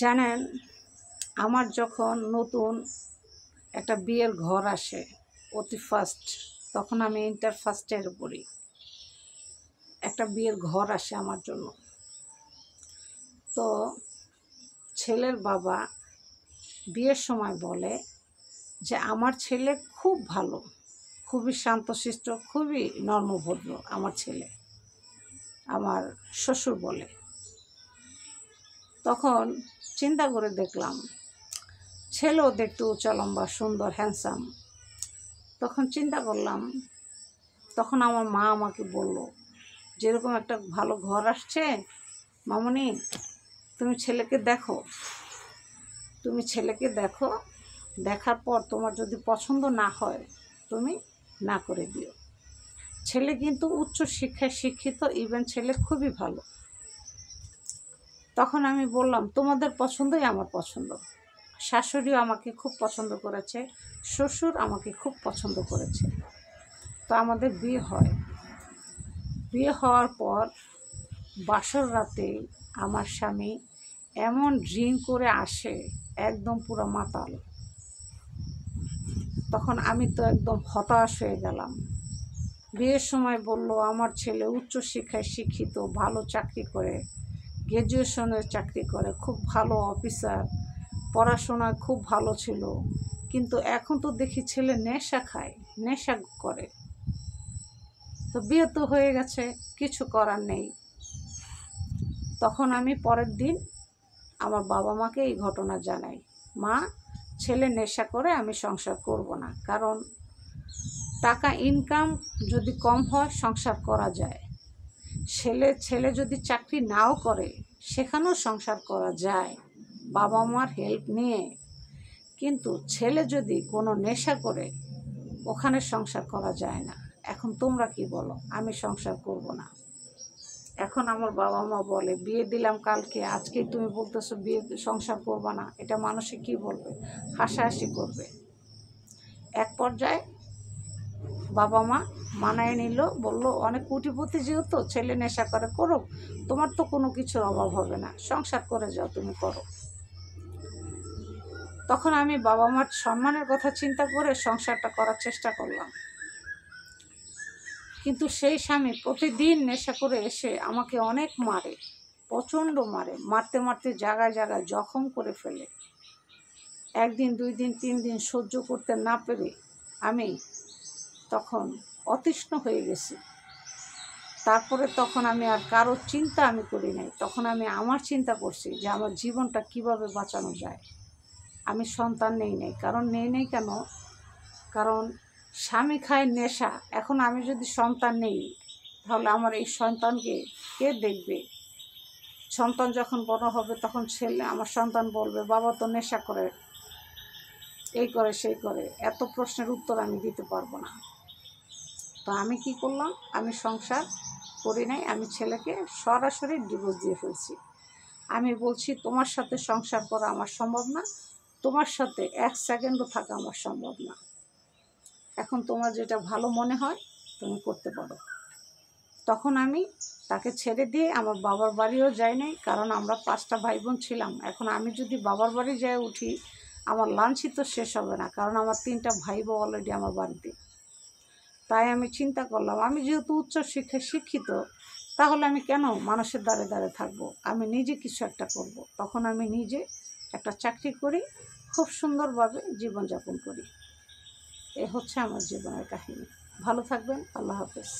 জানেন, আমার যখন নতুন একটা বিয়ের ঘর আসে অতি ফার্স্ট, তখন আমি ইন্টার ফার্স্ট ইয়ারে পড়ি। একটা বিয়ের ঘর আসে আমার জন্য। তো ছেলের বাবা বিয়ের সময় বলে যে আমার ছেলে খুব ভালো, খুবই শান্তশিষ্ট, খুবই নর্মভদ্র আমার ছেলে, আমার শ্বশুর বলে। তখন চিন্তা করে দেখলাম ছেলেও দেখতে উঁচা লম্বা সুন্দর হ্যান্ডসাম। তখন চিন্তা করলাম, তখন আমার মা আমাকে বলল, যেরকম একটা ভালো ঘর আসছে মামনি, তুমি ছেলেকে দেখো, তুমি ছেলেকে দেখো, দেখার পর তোমার যদি পছন্দ না হয় তুমি না করে দিও। ছেলে কিন্তু উচ্চ শিক্ষায় শিক্ষিত, ইভেন ছেলে খুবই ভালো। তখন আমি বললাম তোমাদের পছন্দই আমার পছন্দ। শাশুড়িও আমাকে খুব পছন্দ করেছে, শ্বশুর আমাকে খুব পছন্দ করেছে। তো আমাদের বিয়ে হয়। বিয়ে হওয়ার পর বাসর রাতে আমার স্বামী এমন ড্রিঙ্ক করে আসে, একদম পুরো মাতাল। তখন আমি তো একদম হতাশ হয়ে গেলাম। বিয়ের সময় বলল আমার ছেলে উচ্চ শিক্ষায় শিক্ষিত, ভালো চাকরি করে, গ্র্যাজুয়েশনের চাকরি করে, খুব ভালো অফিসার, পড়াশোনায় খুব ভালো ছিল। কিন্তু এখন তো দেখি ছেলে নেশা খায়, নেশা করে। তো বিয়ে তো হয়ে গেছে, কিছু করার নেই। তখন আমি পরের দিন আমার বাবা মাকে এই ঘটনা জানাই। মা, ছেলে নেশা করে, আমি সংসার করব না। কারণ টাকা ইনকাম যদি কম হয় সংসার করা যায়। ছেলে যদি চাকরি নাও করে সেখানেও সংসার করা যায় বাবা মার হেল্প নিয়ে। কিন্তু ছেলে যদি কোনো নেশা করে ওখানে সংসার করা যায় না। এখন তোমরা কি বলো? আমি সংসার করব না। এখন আমার বাবা মা বলে, বিয়ে দিলাম কালকে, আজকেই তুমি বলতেছো বিয়ে সংসার করবা না, এটা মানুষে কি বলবে? হাসাহাসি করবে। এক পর্যায়ে বাবা মা মানায় নিল, বলল অনেক কোটিপতি যেহেতু, ছেলে নেশা করে, করুক, তোমার তো কোনো কিছুর অভাব হবে না, সংসার করে যাও, তুমি করো। তখন আমি বাবা মার সম্মানের কথা চিন্তা করে সংসারটা করার চেষ্টা করলাম। কিন্তু সেই স্বামী প্রতিদিন নেশা করে এসে আমাকে অনেক মারে, প্রচণ্ড মারে, মারতে মারতে জায়গায় জায়গায় জখম করে ফেলে। একদিন, 2 দিন, 3 দিন সহ্য করতে না পেরে আমি তখন অতিষ্ঠ হয়ে গেছি। তারপরে তখন আমি আর কারোর চিন্তা আমি করি নাই। তখন আমি আমার চিন্তা করছি যে আমার জীবনটা কিভাবে বাঁচানো যায়। আমি সন্তান নেই নাই। কারণ নেই নাই কেন? কারণ স্বামী খায় নেশা। এখন আমি যদি সন্তান নেই তাহলে আমার এই সন্তানকে কে দেখবে? সন্তান যখন বড় হবে তখন আমার সন্তান বলবে বাবা তো নেশা করে, এই করে সেই করে। এত প্রশ্নের উত্তর আমি দিতে পারবো না। তো আমি কি করলাম? আমি সংসার করি নাই। আমি ছেলেকে সরাসরি ডিভোর্স দিয়ে ফেলছি। আমি বলছি তোমার সাথে সংসার করা আমার সম্ভব না, তোমার সাথে 1 সেকেন্ডও থাকা আমার সম্ভব না। এখন তোমার যেটা ভালো মনে হয় তুমি করতে পারো। তখন আমি তাকে ছেড়ে দিয়ে আমার বাবার বাড়িও যাই নাই। কারণ আমরা 5টা ভাই বোন ছিলাম। এখন আমি যদি বাবার বাড়ি যাই উঠি, আমার লাঞ্চই তো শেষ হবে না। কারণ আমার 3টা ভাই বোন অলরেডি আমার বাড়িতে। তাই আমি চিন্তা করলাম, আমি যেহেতু উচ্চ শিক্ষায় শিক্ষিত, তাহলে আমি কেন মানুষের দ্বারে দ্বারে থাকবো? আমি নিজে কিছু একটা করব। তখন আমি নিজে একটা চাকরি করি, খুব সুন্দরভাবে জীবনযাপন করি। এ হচ্ছে আমার জীবনের কাহিনী। ভালো থাকবেন। আল্লাহ হাফেজ।